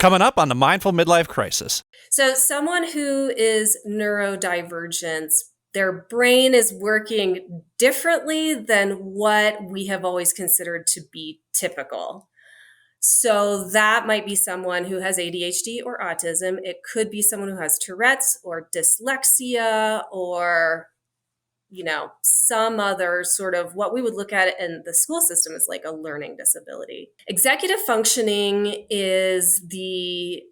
Coming up on the Mindful Midlife Crisis. So someone who is neurodivergent, their brain is working differently than what we have always considered to be typical. So that might be someone who has ADHD or autism. It could be someone who has Tourette's or dyslexia or, some other sort of what we would look at in the school system as like a learning disability. Executive functioning is the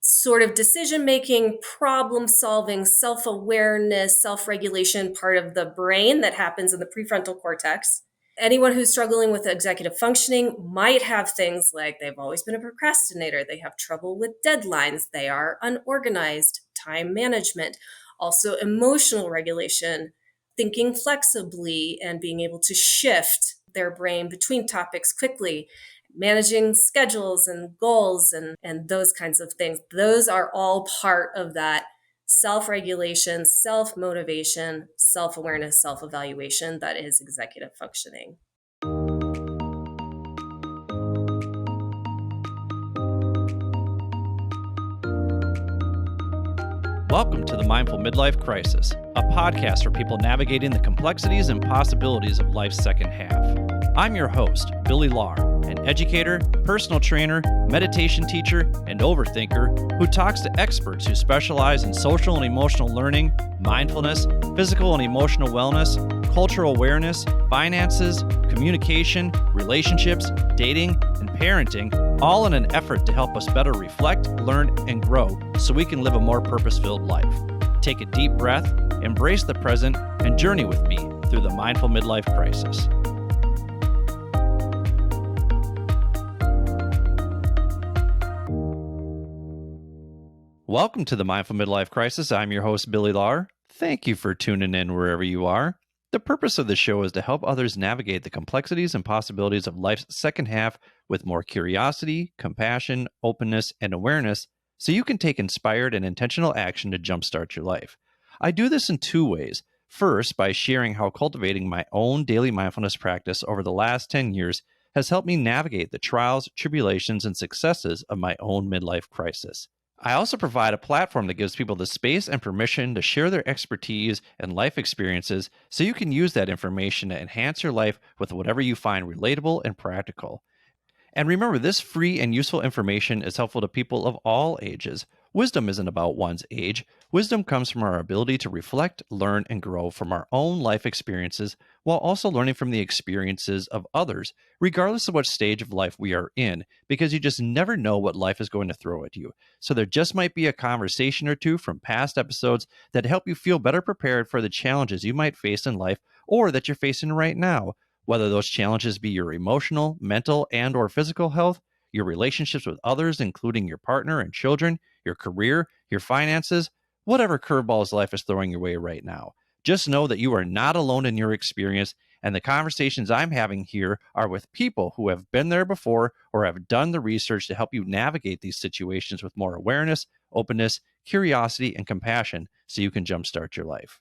sort of decision-making, problem-solving, self-awareness, self-regulation part of the brain that happens in the prefrontal cortex. Anyone who's struggling with executive functioning might have things like they've always been a procrastinator, they have trouble with deadlines, they are unorganized, time management, also emotional regulation, thinking flexibly and being able to shift their brain between topics quickly, managing schedules and goals and those kinds of things. Those are all part of that self-regulation, self-motivation, self-awareness, self-evaluation that is executive functioning. Welcome to the Mindful Midlife Crisis, a podcast for people navigating the complexities and possibilities of life's second half. I'm your host, Billy Lahr, an educator, personal trainer, meditation teacher, and overthinker who talks to experts who specialize in social and emotional learning, mindfulness, physical and emotional wellness, cultural awareness, finances, communication, relationships, dating, and parenting, all in an effort to help us better reflect, learn, and grow so we can live a more purpose-filled life. Take a deep breath, embrace the present, and journey with me through the Mindful Midlife Crisis. Welcome to the Mindful Midlife Crisis. I'm your host, Billy Lahr. Thank you for tuning in wherever you are. The purpose of the show is to help others navigate the complexities and possibilities of life's second half with more curiosity, compassion, openness, and awareness so you can take inspired and intentional action to jumpstart your life. I do this in two ways. First, by sharing how cultivating my own daily mindfulness practice over the last 10 years has helped me navigate the trials, tribulations, and successes of my own midlife crisis. I also provide a platform that gives people the space and permission to share their expertise and life experiences so you can use that information to enhance your life with whatever you find relatable and practical. And remember, this free and useful information is helpful to people of all ages. Wisdom isn't about one's age. Wisdom comes from our ability to reflect, learn, and grow from our own life experiences while also learning from the experiences of others, regardless of what stage of life we are in, because you just never know what life is going to throw at you. So there just might be a conversation or two from past episodes that help you feel better prepared for the challenges you might face in life or that you're facing right now, whether those challenges be your emotional, mental, and or physical health, your relationships with others, including your partner and children, your career, your finances, whatever curveballs life is throwing your way right now. Just know that you are not alone in your experience, and the conversations I'm having here are with people who have been there before or have done the research to help you navigate these situations with more awareness, openness, curiosity, and compassion so you can jumpstart your life.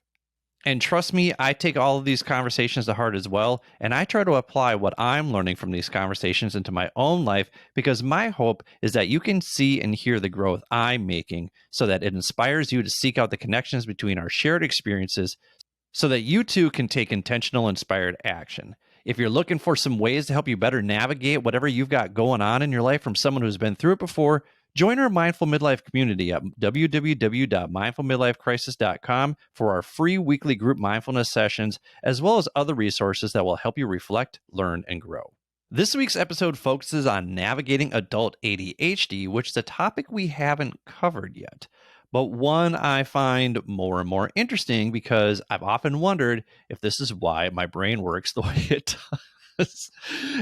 And trust me, I take all of these conversations to heart as well, and I try to apply what I'm learning from these conversations into my own life because my hope is that you can see and hear the growth I'm making so that it inspires you to seek out the connections between our shared experiences so that you too can take intentional, inspired action. If you're looking for some ways to help you better navigate whatever you've got going on in your life from someone who's been through it before, join our Mindful Midlife community at www.mindfulmidlifecrisis.com for our free weekly group mindfulness sessions, as well as other resources that will help you reflect, learn, and grow. This week's episode focuses on navigating adult ADHD, which is a topic we haven't covered yet, but one I find more and more interesting because I've often wondered if this is why my brain works the way it does.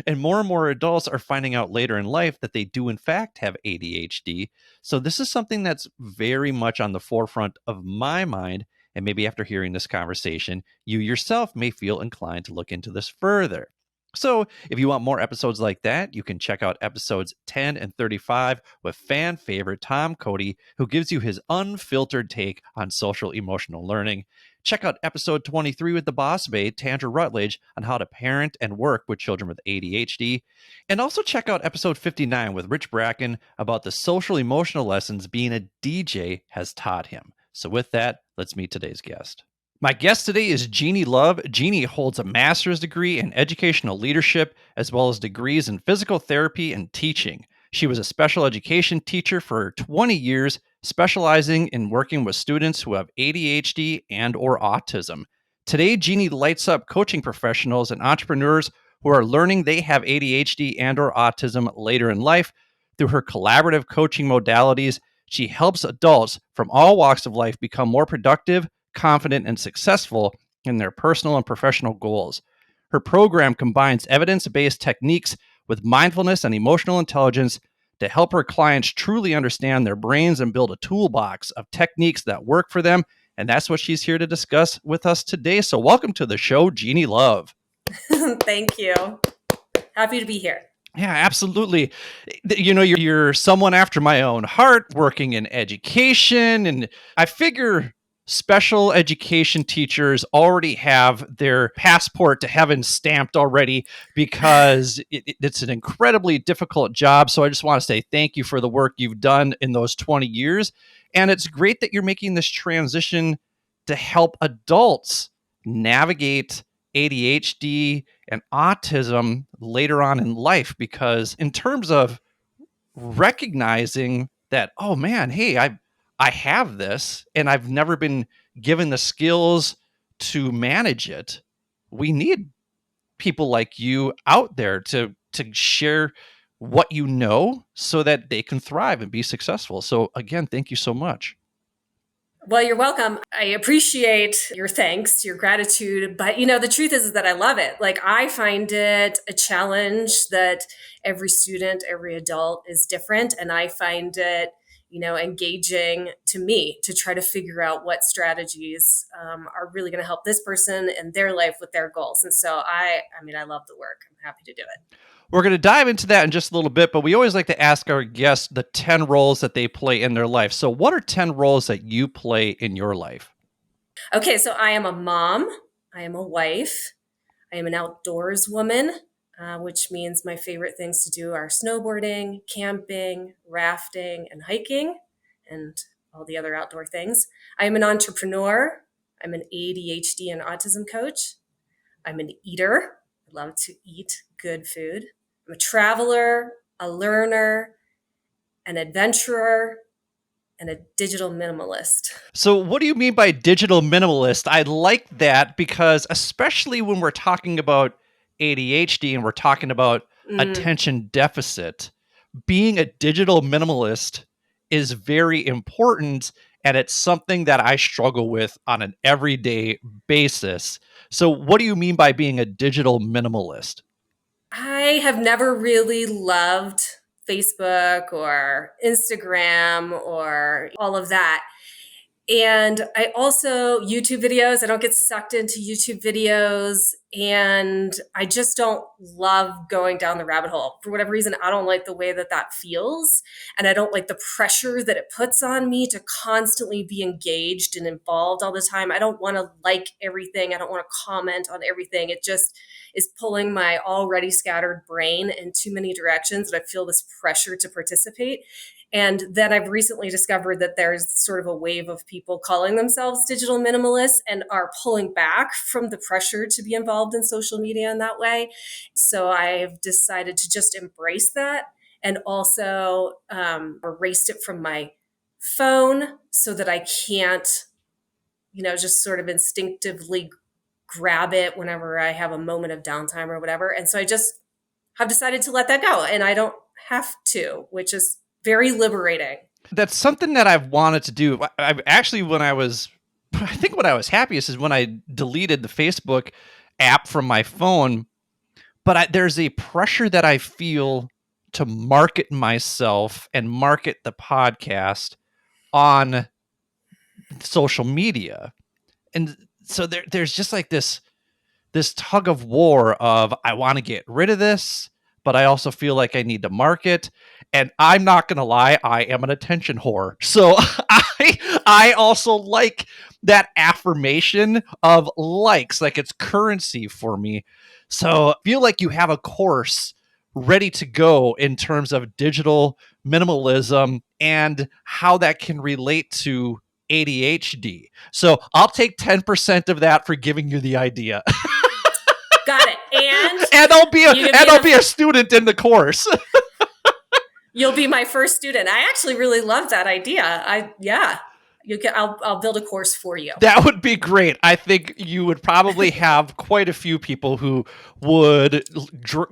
And more adults are finding out later in life that they do in fact have ADHD. So this is something that's very much on the forefront of my mind. And maybe after hearing this conversation, you yourself may feel inclined to look into this further. So if you want more episodes like that, you can check out episodes 10 and 35 with fan favorite Tom Cody, who gives you his unfiltered take on social emotional learning. Check out episode 23 with the boss babe, Tandra Rutledge, on how to parent and work with children with ADHD. And also check out episode 59 with Rich Bracken about the social emotional lessons being a DJ has taught him. So with that, let's meet today's guest. My guest today is Genie Love. Genie holds a master's degree in educational leadership, as well as degrees in physical therapy and teaching. She was a special education teacher for 20 years, specializing in working with students who have ADHD and or autism. Today, Genie lights up coaching professionals and entrepreneurs who are learning they have ADHD and or autism later in life. Through her collaborative coaching modalities, she helps adults from all walks of life become more productive, confident, and successful in their personal and professional goals. Her program combines evidence-based techniques with mindfulness and emotional intelligence to help her clients truly understand their brains and build a toolbox of techniques that work for them. And that's what she's here to discuss with us today. So welcome to the show, Genie Love. Thank you. Happy to be here. Yeah, absolutely. You know, you're someone after my own heart, working in education. And I figure special education teachers already have their passport to heaven stamped already because it's an incredibly difficult job. So I just want to say thank you for the work you've done in those 20 years. And it's great that you're making this transition to help adults navigate ADHD and autism later on in life, because in terms of recognizing that, oh man, hey, I have this and I've never been given the skills to manage it. We need people like you out there to share what you know so that they can thrive and be successful. So again, thank you so much. Well, you're welcome. I appreciate your thanks, your gratitude. But, the truth is that I love it. Like, I find it a challenge that every student, every adult is different. And I find it, engaging to me to try to figure out what strategies are really going to help this person in their life with their goals. And so I love the work. I'm happy to do it. We're going to dive into that in just a little bit, but we always like to ask our guests the 10 roles that they play in their life. So what are 10 roles that you play in your life? Okay, so I am a mom. I am a wife. I am an outdoors woman, which means my favorite things to do are snowboarding, camping, rafting, and hiking, and all the other outdoor things. I am an entrepreneur. I'm an ADHD and autism coach. I'm an eater. I love to eat good food. I'm a traveler, a learner, an adventurer, and a digital minimalist. So what do you mean by digital minimalist? I like that because especially when we're talking about ADHD and we're talking about attention deficit, being a digital minimalist is very important. And it's something that I struggle with on an everyday basis. So what do you mean by being a digital minimalist? I have never really loved Facebook or Instagram or all of that. And I also, YouTube videos, I don't get sucked into YouTube videos. And I just don't love going down the rabbit hole. For whatever reason, I don't like the way that feels. And I don't like the pressure that it puts on me to constantly be engaged and involved all the time. I don't want to like everything. I don't want to comment on everything. It just is pulling my already scattered brain in too many directions. And I feel this pressure to participate. And then I've recently discovered that there's sort of a wave of people calling themselves digital minimalists and are pulling back from the pressure to be involved in social media in that way. So I've decided to just embrace that and also erased it from my phone so that I can't, just sort of instinctively grab it whenever I have a moment of downtime or whatever. And so I just have decided to let that go, and I don't have to, which is very liberating. That's something that I've wanted to do. I actually, I think when I was happiest is when I deleted the Facebook app from my phone. But there's a pressure that I feel to market myself and market the podcast on social media. And so there's just like this tug of war of I want to get rid of this, but I also feel like I need to market. And I'm not going to lie, I am an attention whore. So I also like that affirmation of likes, like it's currency for me. So I feel like you have a course ready to go in terms of digital minimalism and how that can relate to ADHD. So I'll take 10% of that for giving you the idea. Got it. And and you can be I'll be a student in the course. you'll be my first student. I actually really love that idea. I'll build a course for you. That would be great. I think you would probably have quite a few people who would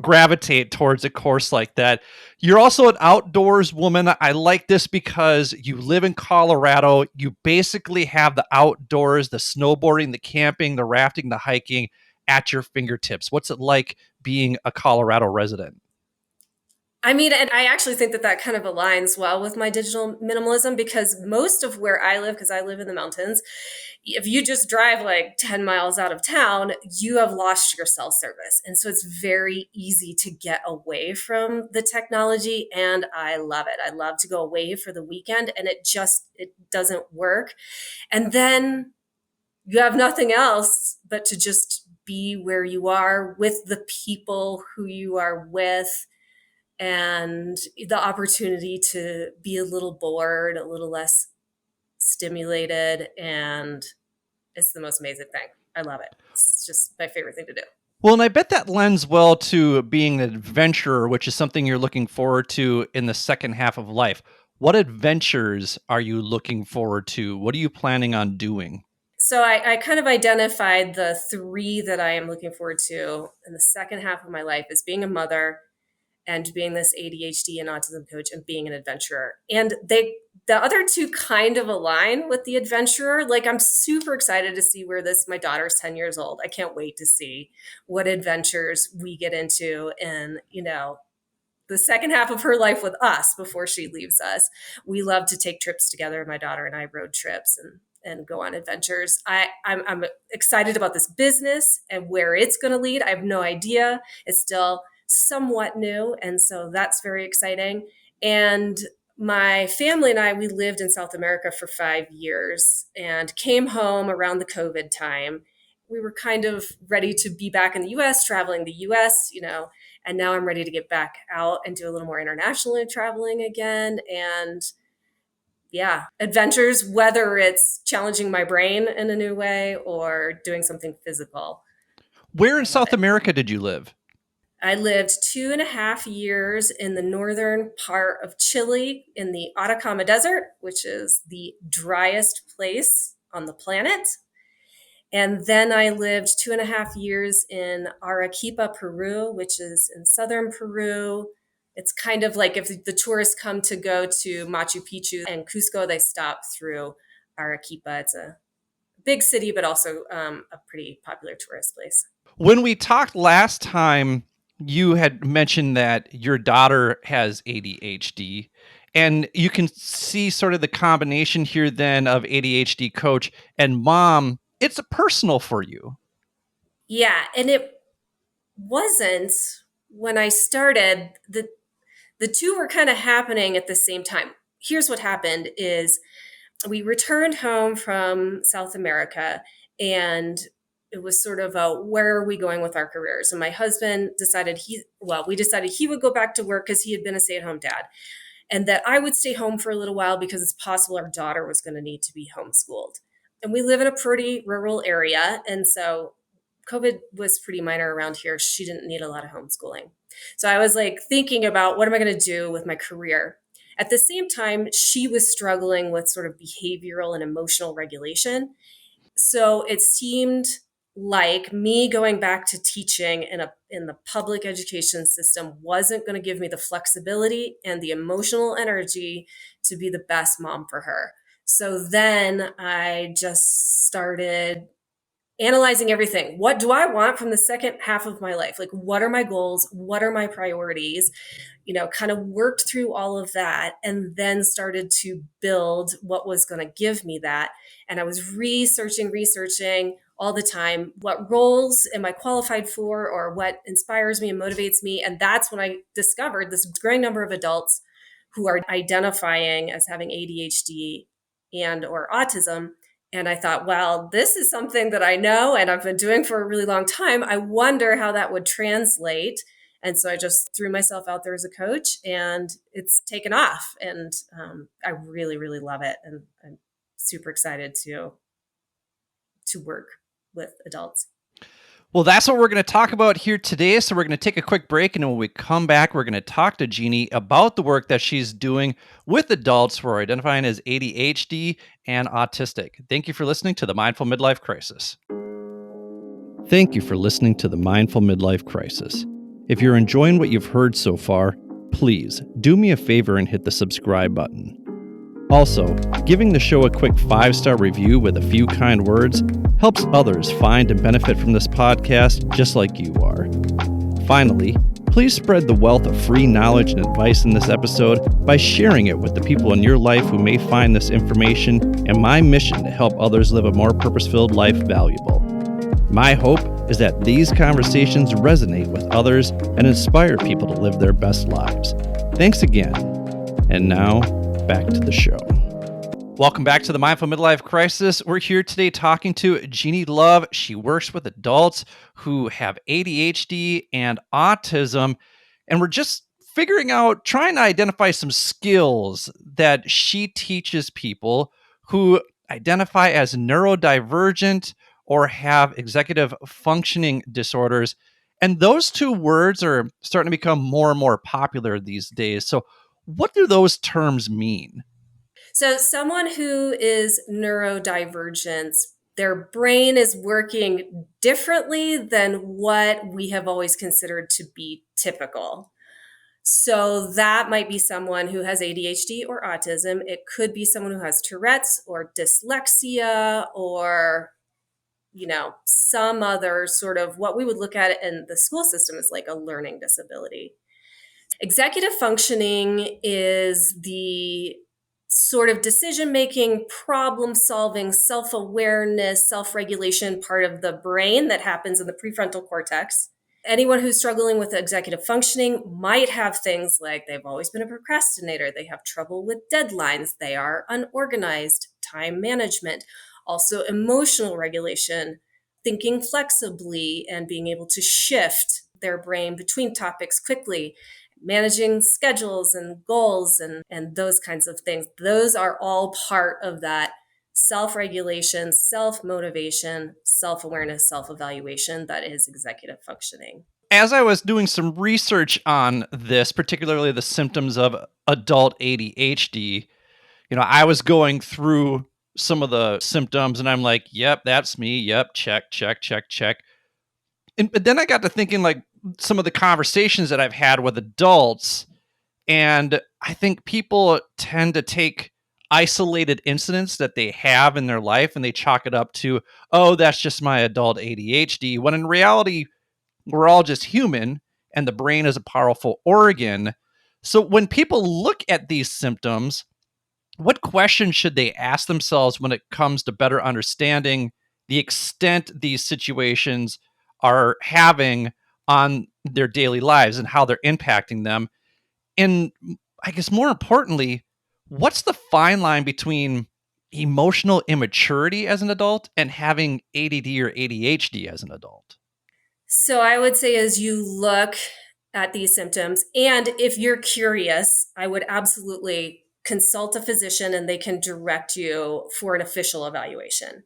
gravitate towards a course like that. You're also an outdoors woman. I like this because you live in Colorado. You basically have the outdoors, the snowboarding, the camping, the rafting, the hiking at your fingertips. What's it like being a Colorado resident? I mean, and I actually think that that kind of aligns well with my digital minimalism because most of where I live, because I live in the mountains, if you just drive like 10 miles out of town, you have lost your cell service. And so it's very easy to get away from the technology. And I love it. I love to go away for the weekend and it doesn't work. And then you have nothing else but to just be where you are with the people who you are with and the opportunity to be a little bored, a little less stimulated. And it's the most amazing thing. I love it. It's just my favorite thing to do. Well, and I bet that lends well to being an adventurer, which is something you're looking forward to in the second half of life. What adventures are you looking forward to? What are you planning on doing? So I kind of identified the three that I am looking forward to in the second half of my life as being a mother and being this ADHD and autism coach and being an adventurer. And the other two kind of align with the adventurer. Like I'm super excited to see where my daughter's 10 years old. I can't wait to see what adventures we get into in, the second half of her life with us before she leaves us. We love to take trips together. My daughter and I road trips and go on adventures. I'm excited about this business and where it's going to lead. I have no idea. It's still somewhat new. And so that's very exciting. And my family and I, we lived in South America for 5 years and came home around the COVID time. We were kind of ready to be back in the US, traveling the US, and now I'm ready to get back out and do a little more international traveling again. And yeah, adventures, whether it's challenging my brain in a new way or doing something physical. Where in I love South it. America did you live? I lived 2.5 years in the northern part of Chile in the Atacama Desert, which is the driest place on the planet. And then I lived 2.5 years in Arequipa, Peru, which is in southern Peru. It's kind of like if the tourists come to go to Machu Picchu and Cusco, they stop through Arequipa. It's a big city, but also a pretty popular tourist place. When we talked last time, you had mentioned that your daughter has ADHD. And you can see sort of the combination here then of ADHD coach and mom. It's personal for you. Yeah, and it wasn't when I started. The two were kind of happening at the same time. Here's what happened is we returned home from South America and it was sort of a where are we going with our careers? And my husband decided we decided he would go back to work because he had been a stay-at-home dad and that I would stay home for a little while because it's possible our daughter was going to need to be homeschooled. And we live in a pretty rural area. And so COVID was pretty minor around here. She didn't need a lot of homeschooling. So I was like thinking about what am I going to do with my career? At the same time, she was struggling with sort of behavioral and emotional regulation. So it seemed like me going back to teaching in the public education system wasn't going to give me the flexibility and the emotional energy to be the best mom for her. So then I just started analyzing everything. What do I want from the second half of my life? Like, what are my goals? What are my priorities? Kind of worked through all of that and then started to build what was going to give me that. And I was researching all the time. What roles am I qualified for or what inspires me and motivates me? And that's when I discovered this growing number of adults who are identifying as having ADHD and or autism And I thought, well, this is something that I know and I've been doing for a really long time. I wonder how that would translate. And so I just threw myself out there as a coach, and it's taken off. And I really, really love it. And I'm super excited to work with adults. Well, that's what we're going to talk about here today. So, we're going to take a quick break. And when we come back, we're going to talk to Genie about the work that she's doing with adults who are identifying as ADHD and autistic. Thank you for listening to the Mindful Midlife Crisis. Thank you for listening to the Mindful Midlife Crisis. If you're enjoying what you've heard so far, please do me a favor and hit the subscribe button. Also, giving the show a quick 5-star review with a few kind words helps others find and benefit from this podcast just like you are. Finally, please spread the wealth of free knowledge and advice in this episode by sharing it with the people in your life who may find this information and my mission to help others live a more purpose-filled life valuable. My hope is that these conversations resonate with others and inspire people to live their best lives. Thanks again. And now, back to the show. Welcome back to the Mindful Midlife Crisis. We're here today talking to Genie Love. She works with adults who have ADHD and autism, and we're just figuring out, trying to identify some skills that she teaches people who identify as neurodivergent or have executive functioning disorders. And those two words are starting to become more and more popular these days. So what do those terms mean? So someone who is neurodivergent, their brain is working differently than what we have always considered to be typical. So that might be someone who has ADHD or autism. It could be someone who has Tourette's or dyslexia, or some other sort of what we would look at in the school system as like a learning disability. Executive functioning is the sort of decision-making, problem-solving, self-awareness, self-regulation part of the brain that happens in the prefrontal cortex. Anyone who's struggling with executive functioning might have things like they've always been a procrastinator, they have trouble with deadlines, they are unorganized, time management, also emotional regulation, thinking flexibly and being able to shift their brain between topics quickly, managing schedules and goals and those kinds of things. Those are all part of that self-regulation, self-motivation, self-awareness, self-evaluation that is executive functioning. As I was doing some research on this, particularly the symptoms of adult ADHD, I was going through some of the symptoms and I'm like, yep, that's me. Yep, check, check, check, check. But then I got to thinking, like, some of the conversations that I've had with adults, and I think people tend to take isolated incidents that they have in their life and they chalk it up to, oh, that's just my adult ADHD, when in reality, we're all just human and the brain is a powerful organ. So when people look at these symptoms, what questions should they ask themselves when it comes to better understanding the extent these situations are having on their daily lives and how they're impacting them? And I guess more importantly, what's the fine line between emotional immaturity as an adult and having ADD or ADHD as an adult? So I would say, as you look at these symptoms, and if you're curious, I would absolutely consult a physician and they can direct you for an official evaluation.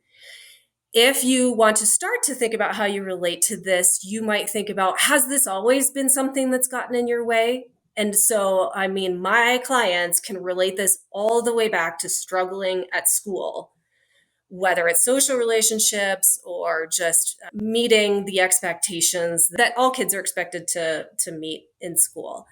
If you want to start to think about how you relate to this, you might think about, has this always been something that's gotten in your way? And so, I mean, my clients can relate this all the way back to struggling at school, whether it's social relationships or just meeting the expectations that all kids are expected to meet in school.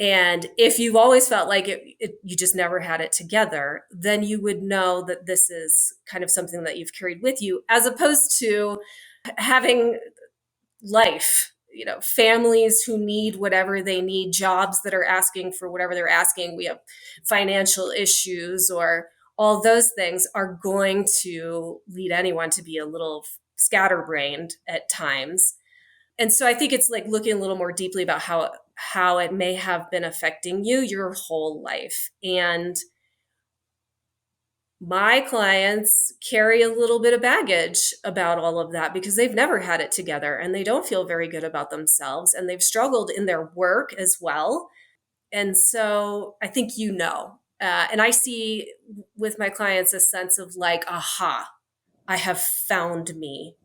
And if you've always felt like you just never had it together, then you would know that this is kind of something that you've carried with you, as opposed to having life, families who need whatever they need, jobs that are asking for whatever they're asking. We have financial issues, or all those things are going to lead anyone to be a little scatterbrained at times. And so I think it's like looking a little more deeply about how it may have been affecting you your whole life. And My clients carry a little bit of baggage about all of that because they've never had it together and they don't feel very good about themselves and they've struggled in their work as well. And so I think and I see with my clients a sense of like, aha, I have found me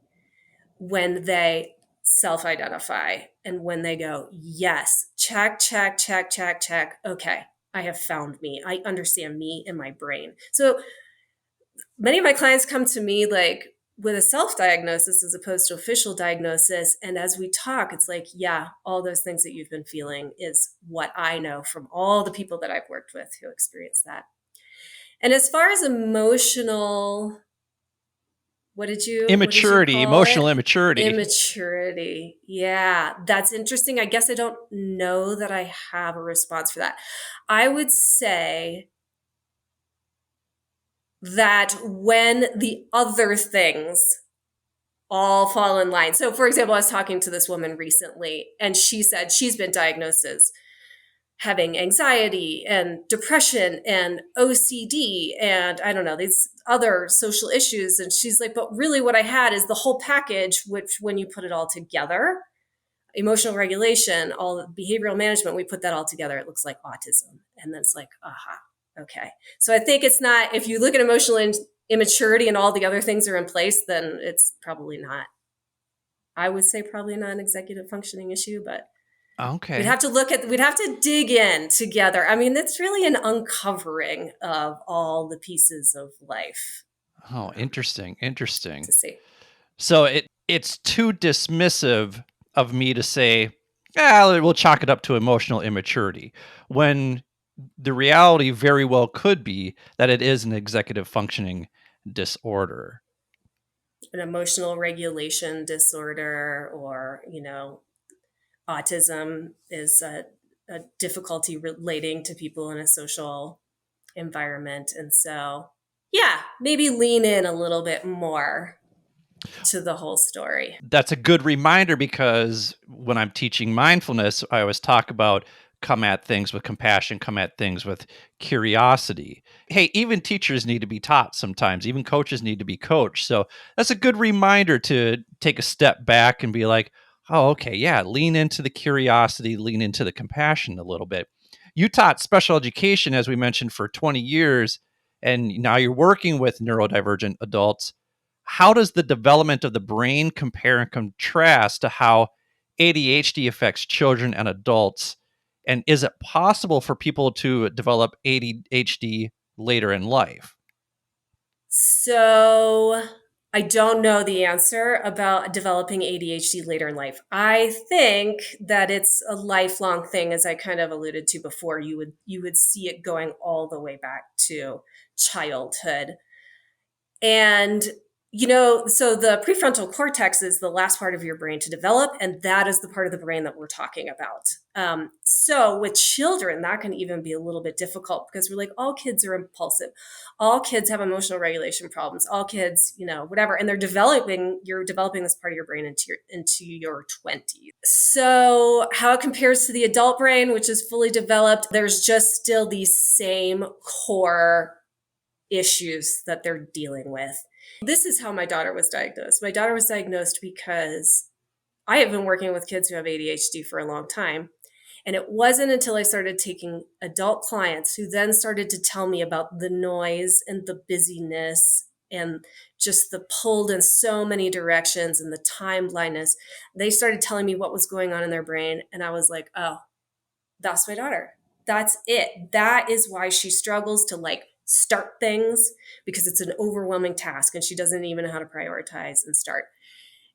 when they self identify and when they go, yes, check, check, check, check, check. Okay, I have found me. I understand me in my brain. So many of my clients come to me like with a self diagnosis as opposed to official diagnosis. And as we talk, it's like, yeah, all those things that you've been feeling is what I know from all the people that I've worked with who experience that. And as far as emotional, what did you Immaturity, call emotional it? immaturity. Immaturity. Yeah, that's interesting. I guess I don't know that I have a response for that. I would say that when the other things all fall in line. So, for example, I was talking to this woman recently, and she said she's been diagnosed as having anxiety and depression and OCD and I don't know, these other social issues. And she's like, but really what I had is the whole package, which when you put it all together, emotional regulation, all the behavioral management, we put that all together, it looks like autism. And then it's like, aha, okay. So I think it's not, if you look at emotional immaturity and all the other things are in place, then it's probably not. I would say probably not an executive functioning issue, but Okay. we'd have to dig in together. I mean, it's really an uncovering of all the pieces of life Oh, interesting. to Interesting. see. So it's too dismissive of me to say, yeah, we'll chalk it up to emotional immaturity, when the reality very well could be that it is an executive functioning disorder. An emotional regulation disorder or, autism is a difficulty relating to people in a social environment. And so, yeah, maybe lean in a little bit more to the whole story. That's a good reminder, because when I'm teaching mindfulness, I always talk about come at things with compassion, come at things with curiosity. Hey, even teachers need to be taught sometimes, even coaches need to be coached. So that's a good reminder to take a step back and be like, oh, okay, yeah, lean into the curiosity, lean into the compassion a little bit. You taught special education, as we mentioned, for 20 years, and now you're working with neurodivergent adults. How does the development of the brain compare and contrast to how ADHD affects children and adults? And is it possible for people to develop ADHD later in life? So I don't know the answer about developing ADHD later in life. I think that it's a lifelong thing, as I kind of alluded to before. You would see it going all the way back to childhood. And, so the prefrontal cortex is the last part of your brain to develop, and that is the part of the brain that we're talking about. So with children, that can even be a little bit difficult because we're like, all kids are impulsive. All kids have emotional regulation problems. All kids, whatever. And you're developing this part of your brain into your 20s. So how it compares to the adult brain, which is fully developed, there's just still these same core issues that they're dealing with. This is how my daughter was diagnosed. My daughter was diagnosed because I have been working with kids who have ADHD for a long time. And it wasn't until I started taking adult clients who then started to tell me about the noise and the busyness and just the pulled in so many directions and the time blindness. They started telling me what was going on in their brain. And I was like, oh, that's my daughter. That's it. That is why she struggles to like start things because it's an overwhelming task and she doesn't even know how to prioritize and start.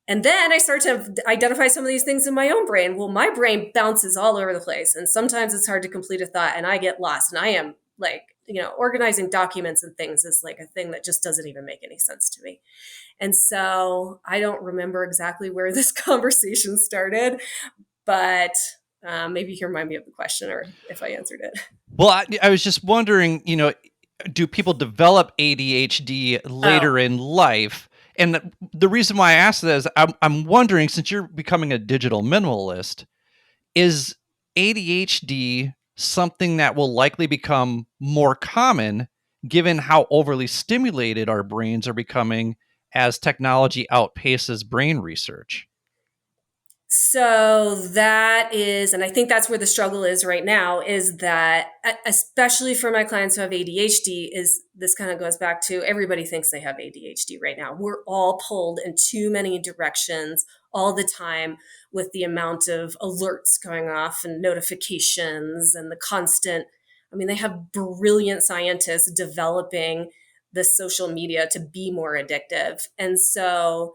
And then I start to identify some of these things in my own brain. Well, my brain bounces all over the place. And sometimes it's hard to complete a thought and I get lost. And I am like, organizing documents and things is like a thing that just doesn't even make any sense to me. And so I don't remember exactly where this conversation started, but maybe you can remind me of the question or if I answered it. Well, I was just wondering, do people develop ADHD Oh, later in life? And the reason why I asked that is I'm wondering, since you're becoming a digital minimalist, is ADHD something that will likely become more common given how overly stimulated our brains are becoming as technology outpaces brain research? So that is, and I think that's where the struggle is right now, is that, especially for my clients who have ADHD, is this kind of goes back to everybody thinks they have ADHD right now. We're all pulled in too many directions all the time with the amount of alerts going off and notifications and the constant. I mean, they have brilliant scientists developing the social media to be more addictive. And so,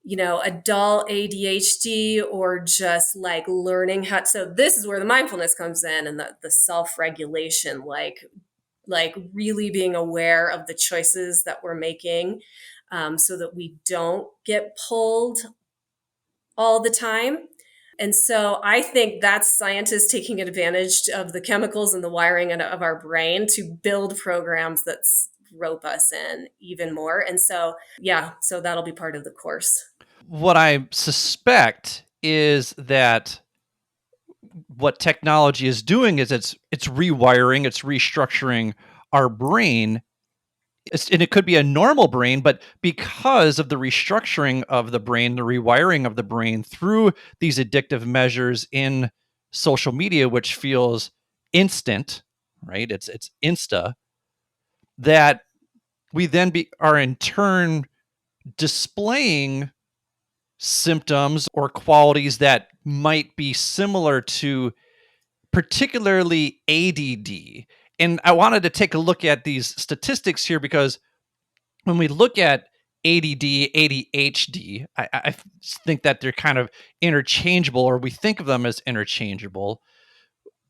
adult ADHD or just like learning how. So this is where the mindfulness comes in, and the self-regulation, like really being aware of the choices that we're making, so that we don't get pulled all the time. And so I think that's scientists taking advantage of the chemicals and the wiring of our brain to build programs that rope us in even more. And so, yeah, so that'll be part of the course. What I suspect is that what technology is doing is it's rewiring, it's restructuring our brain. And it could be a normal brain, but because of the restructuring of the brain, the rewiring of the brain through these addictive measures in social media, which feels instant, right? It's insta, that we then are in turn displaying symptoms or qualities that might be similar to particularly ADD. And I wanted to take a look at these statistics here because when we look at ADD, ADHD, I think that they're kind of interchangeable, or we think of them as interchangeable,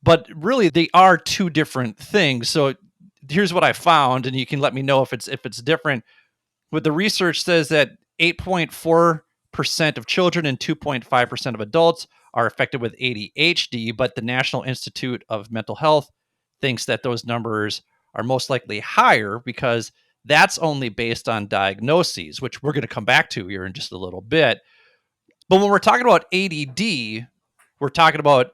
but really they are two different things. So here's what I found, and you can let me know if it's different. What the research says that 8.4% of children and 2.5% of adults are affected with ADHD, but the National Institute of Mental Health thinks that those numbers are most likely higher because that's only based on diagnoses, which we're going to come back to here in just a little bit. But when we're talking about ADD, we're talking about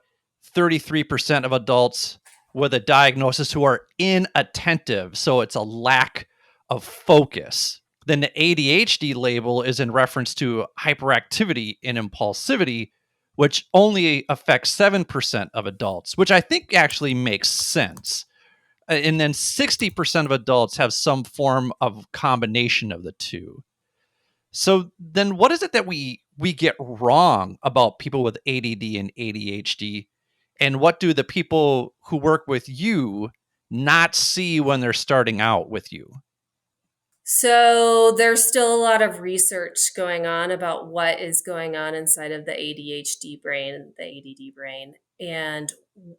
33% of adults with a diagnosis who are inattentive. So it's a lack of focus. Then the ADHD label is in reference to hyperactivity and impulsivity, which only affects 7% of adults, which I think actually makes sense. And then 60% of adults have some form of combination of the two. So then what is it that we get wrong about people with ADD and ADHD? And what do the people who work with you not see when they're starting out with you? So there's still a lot of research going on about what is going on inside of the ADHD brain, the ADD brain. And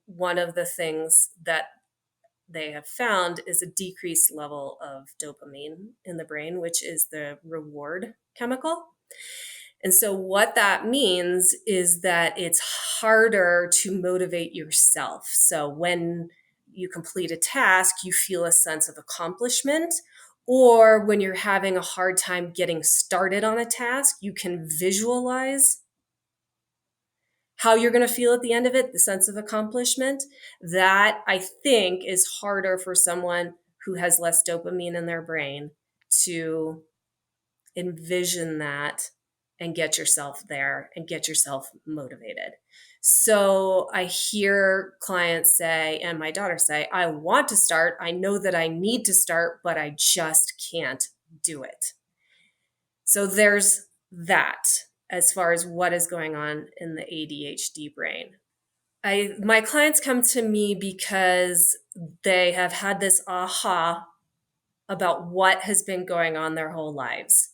one of the things that they have found is a decreased level of dopamine in the brain, which is the reward chemical. And so, what that means is that it's harder to motivate yourself. So, when you complete a task, you feel a sense of accomplishment. Or when you're having a hard time getting started on a task, you can visualize how you're going to feel at the end of it, the sense of accomplishment. That I think is harder for someone who has less dopamine in their brain to envision that and get yourself there and get yourself motivated. So I hear clients say, and my daughter say, I want to start. I know that I need to start, but I just can't do it. So there's that as far as what is going on in the ADHD brain. My clients come to me because they have had this aha about what has been going on their whole lives.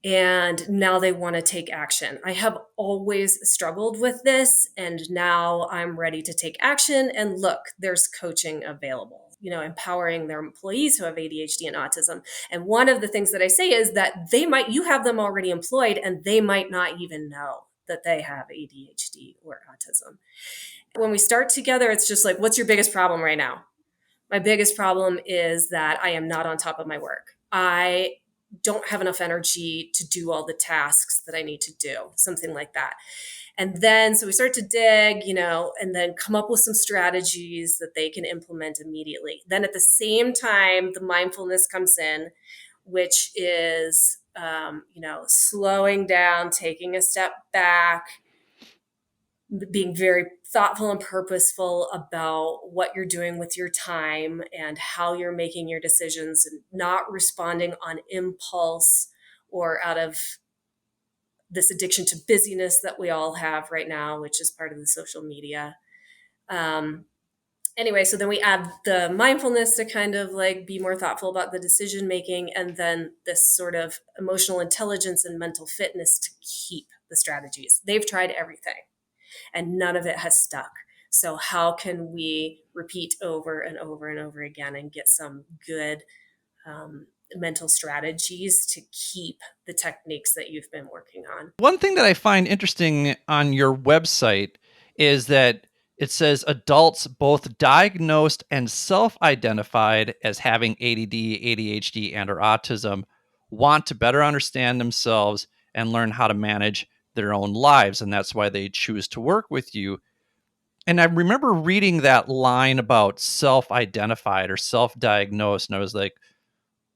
And now they want to take action. I have always struggled with this, and now I'm ready to take action. And look, there's coaching available, empowering their employees who have ADHD and autism. And one of the things that I say is that you have them already employed, and they might not even know that they have ADHD or autism. When we start together, it's just like, what's your biggest problem right now? My biggest problem is that I am not on top of my work. don't have enough energy to do all the tasks that I need to do, something like that. And then, so we start to dig, and then come up with some strategies that they can implement immediately. Then at the same time, the mindfulness comes in, which is, slowing down, taking a step back, being very thoughtful and purposeful about what you're doing with your time and how you're making your decisions, and not responding on impulse or out of this addiction to busyness that we all have right now, which is part of the social media. Um, anyway, so then we add the mindfulness to kind of like be more thoughtful about the decision making, and then this sort of emotional intelligence and mental fitness to keep the strategies. They've tried everything and none of it has stuck. So how can we repeat over and over and over again and get some good mental strategies to keep the techniques that you've been working on? One thing that I find interesting on your website is that it says adults both diagnosed and self-identified as having ADD, ADHD, and or autism want to better understand themselves and learn how to manage their own lives, and that's why they choose to work with you. And I remember reading that line about self-identified or self-diagnosed, and I was like,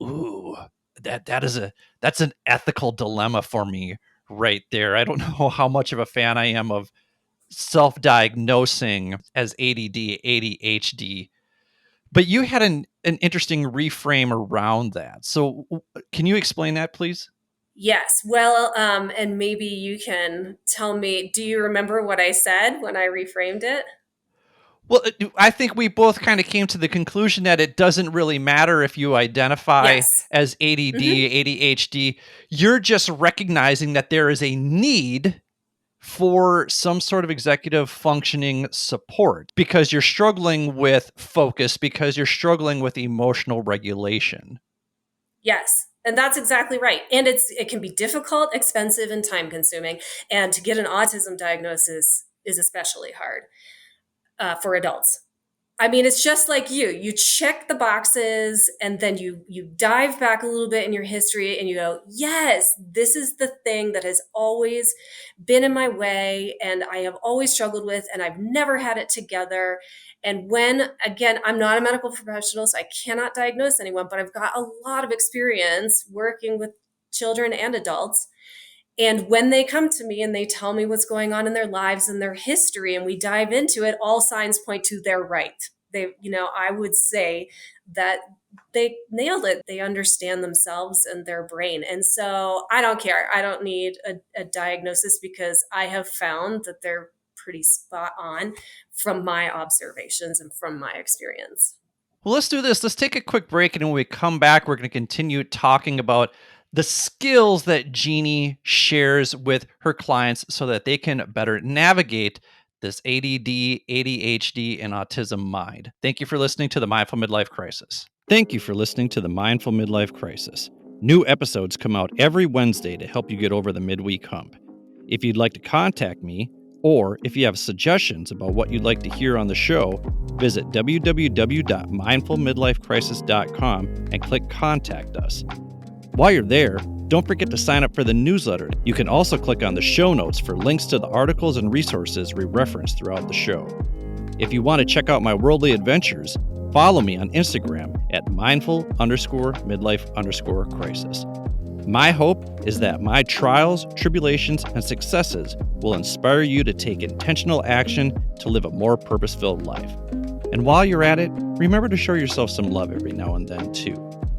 ooh, that's an ethical dilemma for me right there. I don't know how much of a fan I am of self-diagnosing as ADD, ADHD, but you had an interesting reframe around that. So can you explain that, please? Yes. Well, and maybe you can tell me, do you remember what I said when I reframed it? Well, I think we both kind of came to the conclusion that it doesn't really matter if you identify Yes. as ADD, Mm-hmm. ADHD. You're just recognizing that there is a need for some sort of executive functioning support because you're struggling with focus, because you're struggling with emotional regulation. Yes. And that's exactly right. And it can be difficult, expensive, and time consuming. And to get an autism diagnosis is especially hard for adults. I mean, it's just like you check the boxes, and then you dive back a little bit in your history and you go, yes, this is the thing that has always been in my way and I have always struggled with, and I've never had it together. And when, again, I'm not a medical professional, so I cannot diagnose anyone, but I've got a lot of experience working with children and adults. And when they come to me and they tell me what's going on in their lives and their history, and we dive into it, all signs point to they're right. I would say that they nailed it. They understand themselves and their brain. And so I don't care. I don't need a diagnosis because I have found that they're pretty spot on from my observations and from my experience. Well, let's do this. Let's take a quick break. And when we come back, we're going to continue talking about the skills that Genie shares with her clients so that they can better navigate this ADD, ADHD, and autism mind. Thank you for listening to the Mindful Midlife Crisis. Thank you for listening to the Mindful Midlife Crisis. New episodes come out every Wednesday to help you get over the midweek hump. If you'd like to contact me, or if you have suggestions about what you'd like to hear on the show, visit www.mindfulmidlifecrisis.com and click Contact Us. While you're there, don't forget to sign up for the newsletter. You can also click on the show notes for links to the articles and resources we reference throughout the show. If you want to check out my worldly adventures, follow me on Instagram at mindful_midlife_crisis. My hope is that my trials, tribulations, and successes will inspire you to take intentional action to live a more purpose-filled life. And while you're at it, remember to show yourself some love every now and then, too.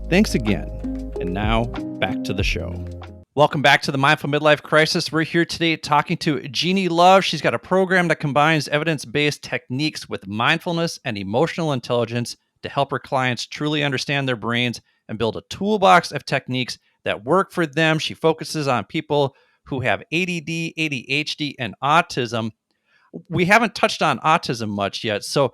Thanks again. And now, back to the show. Welcome back to the Mindful Midlife Crisis. We're here today talking to Genie Love. She's got a program that combines evidence-based techniques with mindfulness and emotional intelligence to help her clients truly understand their brains and build a toolbox of techniques that work for them. She focuses on people who have ADD, ADHD, and autism. We haven't touched on autism much yet. So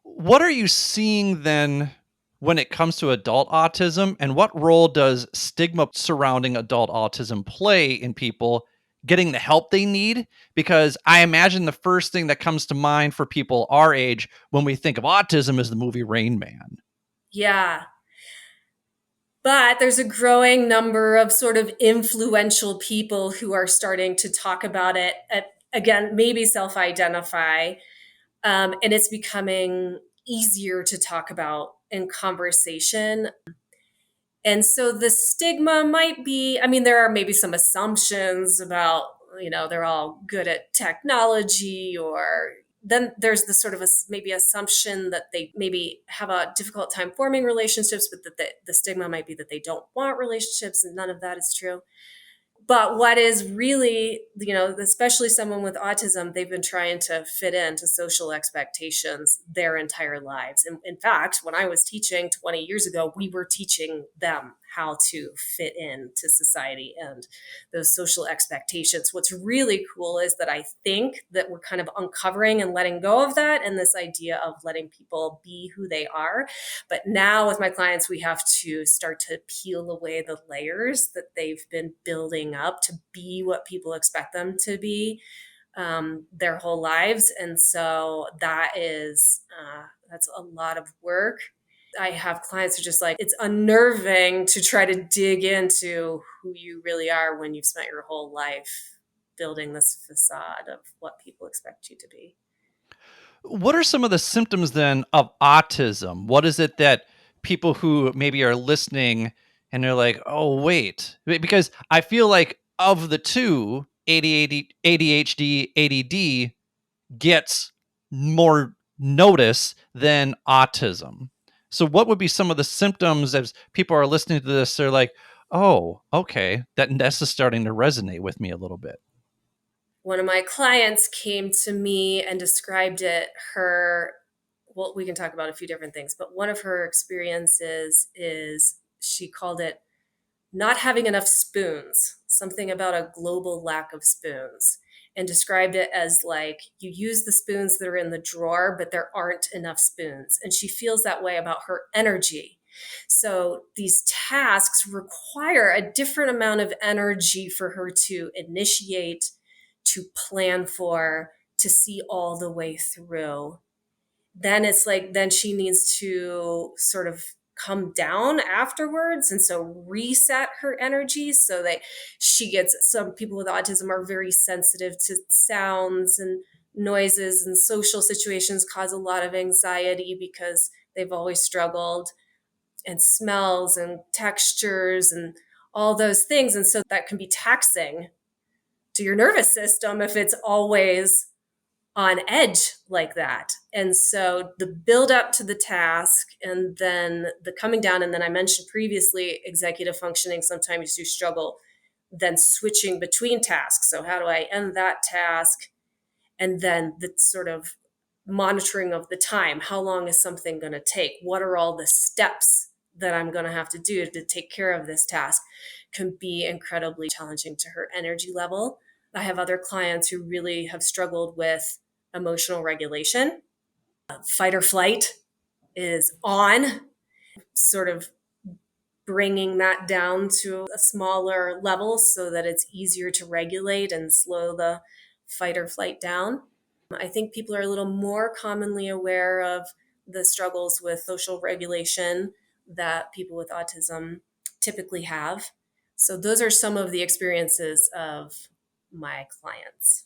what are you seeing then when it comes to adult autism, and what role does stigma surrounding adult autism play in people getting the help they need? Because I imagine the first thing that comes to mind for people our age when we think of autism is the movie Rain Man. Yeah. But there's a growing number of sort of influential people who are starting to talk about it. Again, maybe self identify. And it's becoming easier to talk about in conversation. And so the stigma might be, I mean, there are maybe some assumptions about, they're all good at technology, or then there's the sort of maybe assumption that they maybe have a difficult time forming relationships, but that the stigma might be that they don't want relationships, and none of that is true. But what is really, especially someone with autism, they've been trying to fit into social expectations their entire lives. And in fact, when I was teaching 20 years ago, we were teaching them how to fit into society and those social expectations. What's really cool is that I think that we're kind of uncovering and letting go of that, and this idea of letting people be who they are. But now with my clients, we have to start to peel away the layers that they've been building up to be what people expect them to be their whole lives. And so that's a lot of work. I have clients who are just like, it's unnerving to try to dig into who you really are when you've spent your whole life building this facade of what people expect you to be. What are some of the symptoms then of autism? What is it that people who maybe are listening and they're like, "Oh, wait." Because I feel like of the two, ADHD, ADD gets more notice than autism. So what would be some of the symptoms as people are listening to this? They're like, "Oh, okay. That's just starting to resonate with me a little bit." One of my clients came to me and described it. Well, we can talk about a few different things, but one of her experiences is she called it not having enough spoons, something about a global lack of spoons, and described it as like you use the spoons that are in the drawer, but there aren't enough spoons. And she feels that way about her energy. So these tasks require a different amount of energy for her to initiate, to plan for, to see all the way through. Then it's like, then she needs to sort of come down afterwards, and so reset her energy so that some people with autism are very sensitive to sounds and noises, and social situations cause a lot of anxiety because they've always struggled, and smells and textures and all those things. And so that can be taxing to your nervous system if it's always on edge like that. And so the build up to the task and then the coming down, and then I mentioned previously, executive functioning, sometimes you struggle then switching between tasks. So how do I end that task? And then the sort of monitoring of the time. How long is something going to take? What are all the steps that I'm going to have to do to take care of this task? Can be incredibly challenging to her energy level. I have other clients who really have struggled with emotional regulation. Fight or flight is on, sort of bringing that down to a smaller level so that it's easier to regulate and slow the fight or flight down. I think people are a little more commonly aware of the struggles with social regulation that people with autism typically have. So those are some of the experiences of my clients.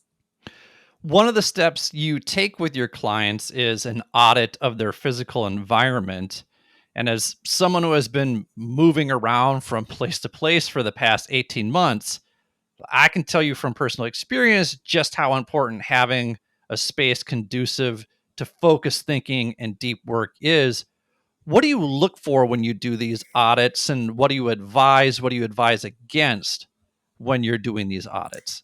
One of the steps you take with your clients is an audit of their physical environment. And as someone who has been moving around from place to place for the past 18 months, I can tell you from personal experience just how important having a space conducive to focus thinking and deep work is. What do you look for when you do these audits, and what do you advise? What do you advise against when you're doing these audits?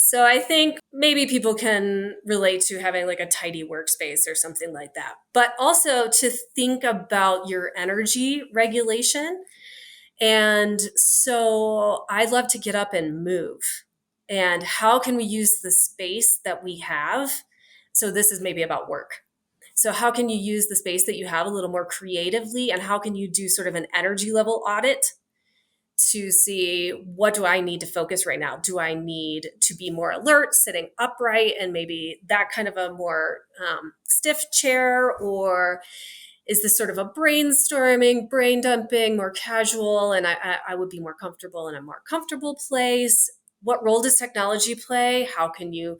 So I think maybe people can relate to having like a tidy workspace or something like that, but also to think about your energy regulation. And so I love to get up and move. And how can we use the space that we have? So this is maybe about work. So how can you use the space that you have a little more creatively? And how can you do sort of an energy level audit to see, what do I need to focus right now? Do I need to be more alert, sitting upright, and maybe that kind of a more stiff chair? Or is this sort of a brainstorming, brain dumping, more casual, and I would be more comfortable in a more comfortable place? What role does technology play? How can you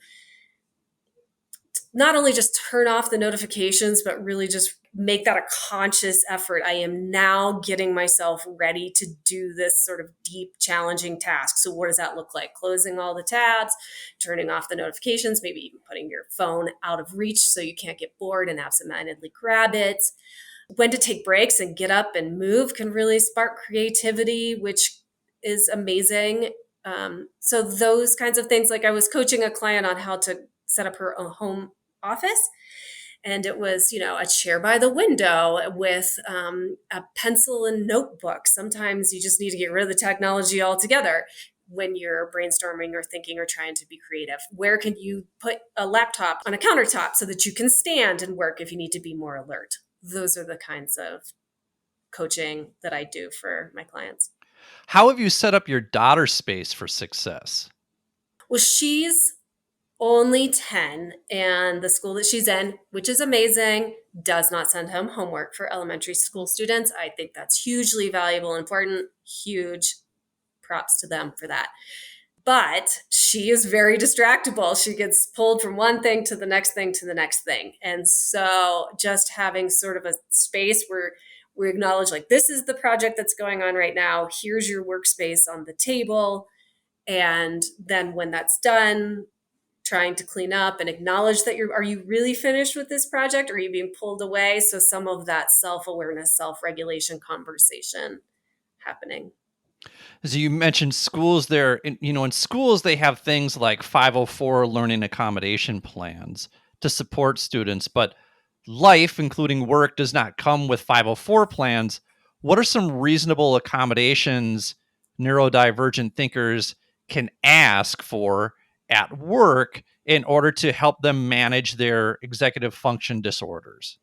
not only just turn off the notifications, but really just make that a conscious effort? I am now getting myself ready to do this sort of deep, challenging task. So, what does that look like? Closing all the tabs, turning off the notifications, maybe even putting your phone out of reach so you can't get bored and absentmindedly grab it. When to take breaks and get up and move can really spark creativity, which is amazing. So, those kinds of things, like I was coaching a client on how to set up her own home office, and it was, a chair by the window with a pencil and notebook. Sometimes you just need to get rid of the technology altogether when you're brainstorming or thinking or trying to be creative. Where can you put a laptop on a countertop so that you can stand and work if you need to be more alert? Those are the kinds of coaching that I do for my clients. How have you set up your daughter's space for success? Well, she's only 10, and the school that she's in, which is amazing, does not send home homework for elementary school students. I think that's hugely valuable and important. Huge props to them for that. But she is very distractible. She gets pulled from one thing to the next thing to the next thing. And so just having sort of a space where we acknowledge, like, this is the project that's going on right now. Here's your workspace on the table. And then when that's done, trying to clean up and acknowledge that are you really finished with this project, or are you being pulled away? So some of that self-awareness, self-regulation conversation happening. So you mentioned schools there, in schools, they have things like 504 learning accommodation plans to support students, but life, including work, does not come with 504 plans. What are some reasonable accommodations neurodivergent thinkers can ask for at work in order to help them manage their executive function disorders?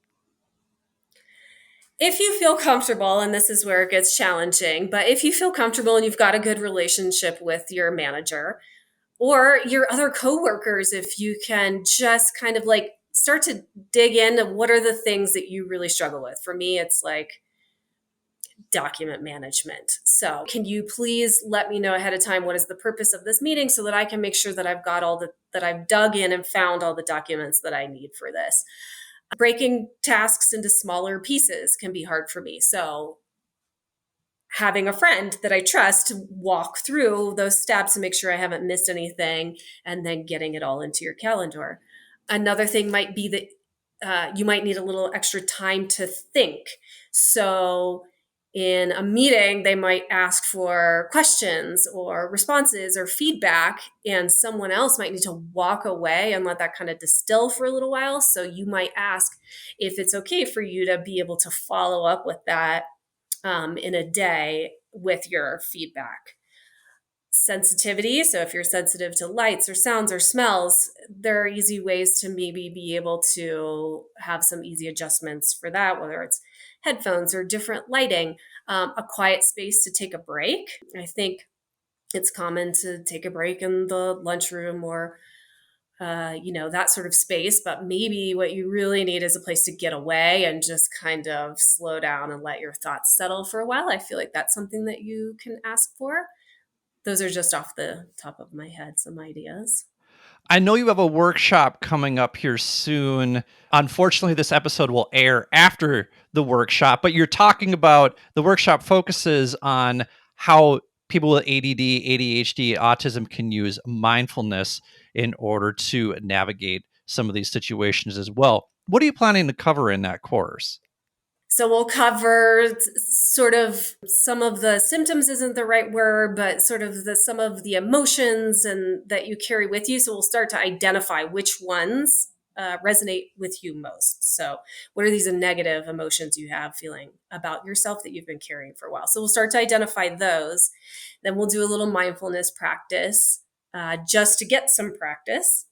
If you feel comfortable, and this is where it gets challenging, but if you feel comfortable and you've got a good relationship with your manager or your other coworkers, if you can just kind of like start to dig into what are the things that you really struggle with. For me, it's like document management. So, can you please let me know ahead of time what is the purpose of this meeting so that I can make sure that I've got that I've dug in and found all the documents that I need for this. Breaking tasks into smaller pieces can be hard for me. So, having a friend that I trust to walk through those steps and make sure I haven't missed anything, and then getting it all into your calendar. Another thing might be that you might need a little extra time to think. So, in a meeting, they might ask for questions or responses or feedback, and someone else might need to walk away and let that kind of distill for a little while. So, you might ask if it's okay for you to be able to follow up with that in a day with your feedback. Sensitivity. So if you're sensitive to lights or sounds or smells, there are easy ways to maybe be able to have some easy adjustments for that, whether it's headphones or different lighting, a quiet space to take a break. I think it's common to take a break in the lunchroom or that sort of space. But maybe what you really need is a place to get away and just kind of slow down and let your thoughts settle for a while. I feel like that's something that you can ask for. Those are just off the top of my head, some ideas. I know you have a workshop coming up here soon. Unfortunately, this episode will air after the workshop, but you're talking about the workshop focuses on how people with ADD, ADHD, autism can use mindfulness in order to navigate some of these situations as well. What are you planning to cover in that course? So we'll cover sort of some of the symptoms isn't the right word, but sort of some of the emotions and that you carry with you. So we'll start to identify which ones resonate with you most. So what are these negative emotions you have feeling about yourself that you've been carrying for a while? So we'll start to identify those. Then we'll do a little mindfulness practice just to get some practice.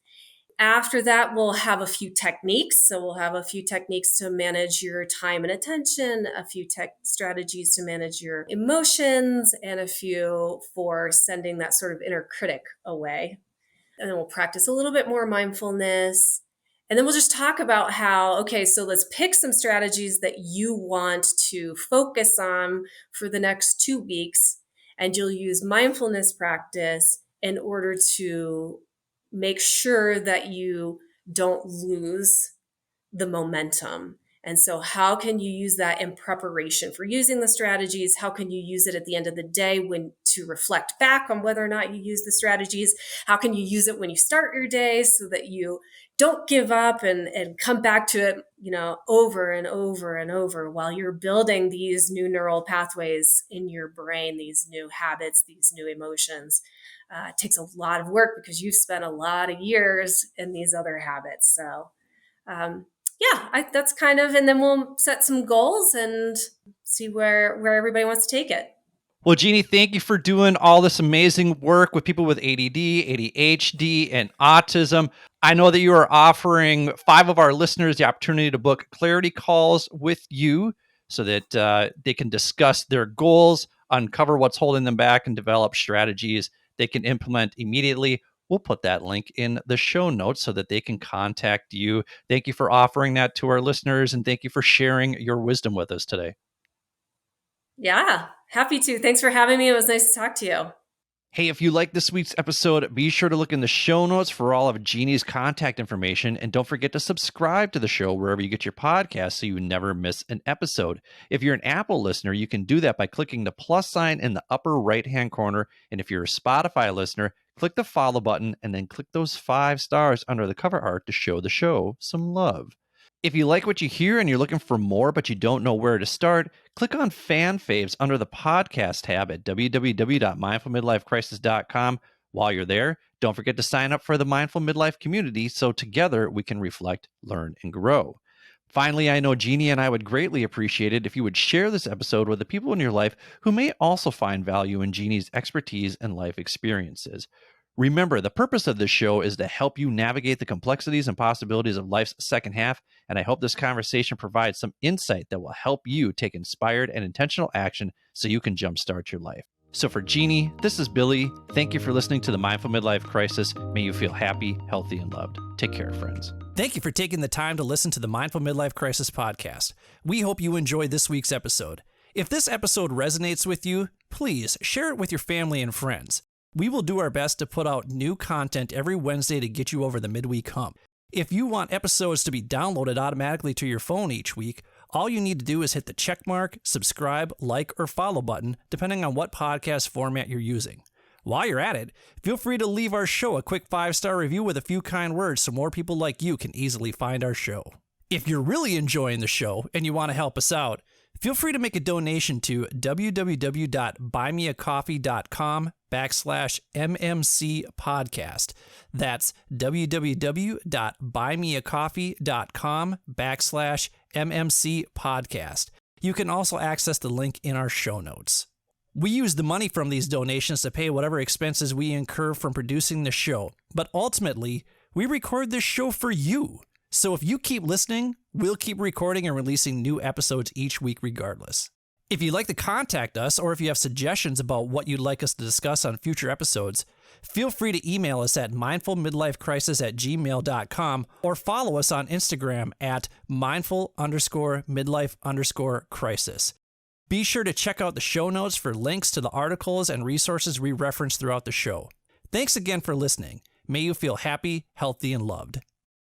After that, we'll have a few techniques. So we'll have a few techniques to manage your time and attention, a few tech strategies to manage your emotions, and a few for sending that sort of inner critic away. And then we'll practice a little bit more mindfulness. And then we'll just talk about how, okay, so let's pick some strategies that you want to focus on for the next 2 weeks. And you'll use mindfulness practice in order to make sure that you don't lose the momentum. And so how can you use that in preparation for using the strategies? How can you use it at the end of the day when to reflect back on whether or not you use the strategies? How can you use it when you start your day so that you don't give up and come back to it, over and over and over while you're building these new neural pathways in your brain, these new habits, these new emotions. It takes a lot of work because you've spent a lot of years in these other habits. So, that's kind of, and then we'll set some goals and see where everybody wants to take it. Well, Genie, thank you for doing all this amazing work with people with ADD, ADHD, and autism. I know that you are offering 5 of our listeners the opportunity to book clarity calls with you so that they can discuss their goals, uncover what's holding them back, and develop strategies they can implement immediately. We'll put that link in the show notes so that they can contact you. Thank you for offering that to our listeners, and thank you for sharing your wisdom with us today. Yeah, happy to. Thanks for having me. It was nice to talk to you. Hey, if you like this week's episode, be sure to look in the show notes for all of Genie's contact information, and don't forget to subscribe to the show wherever you get your podcasts so you never miss an episode. If you're an Apple listener, you can do that by clicking the plus sign in the upper right-hand corner, and if you're a Spotify listener, click the follow button and then click those 5 stars under the cover art to show the show some love. If you like what you hear and you're looking for more, but you don't know where to start, click on Fan Faves under the podcast tab at www.mindfulmidlifecrisis.com. While you're there, don't forget to sign up for the Mindful Midlife community so together we can reflect, learn, and grow. Finally, I know Genie and I would greatly appreciate it if you would share this episode with the people in your life who may also find value in Genie's expertise and life experiences. Remember, the purpose of this show is to help you navigate the complexities and possibilities of life's second half, and I hope this conversation provides some insight that will help you take inspired and intentional action so you can jumpstart your life. So for Genie, this is Billy. Thank you for listening to the Mindful Midlife Crisis. May you feel happy, healthy, and loved. Take care, friends. Thank you for taking the time to listen to the Mindful Midlife Crisis podcast. We hope you enjoyed this week's episode. If this episode resonates with you, please share it with your family and friends. We will do our best to put out new content every Wednesday to get you over the midweek hump. If you want episodes to be downloaded automatically to your phone each week, all you need to do is hit the check mark, subscribe, like, or follow button, depending on what podcast format you're using. While you're at it, feel free to leave our show a quick 5-star review with a few kind words so more people like you can easily find our show. If you're really enjoying the show and you want to help us out, feel free to make a donation to www.buymeacoffee.com/MMC podcast. That's www.buymeacoffee.com/MMC podcast. You can also access the link in our show notes. We use the money from these donations to pay whatever expenses we incur from producing the show, but ultimately, we record this show for you. So if you keep listening, we'll keep recording and releasing new episodes each week regardless. If you'd like to contact us, or if you have suggestions about what you'd like us to discuss on future episodes, feel free to email us at mindfulmidlifecrisis@gmail.com or follow us on Instagram at mindful_midlife_crisis. Be sure to check out the show notes for links to the articles and resources we reference throughout the show. Thanks again for listening. May you feel happy, healthy, and loved.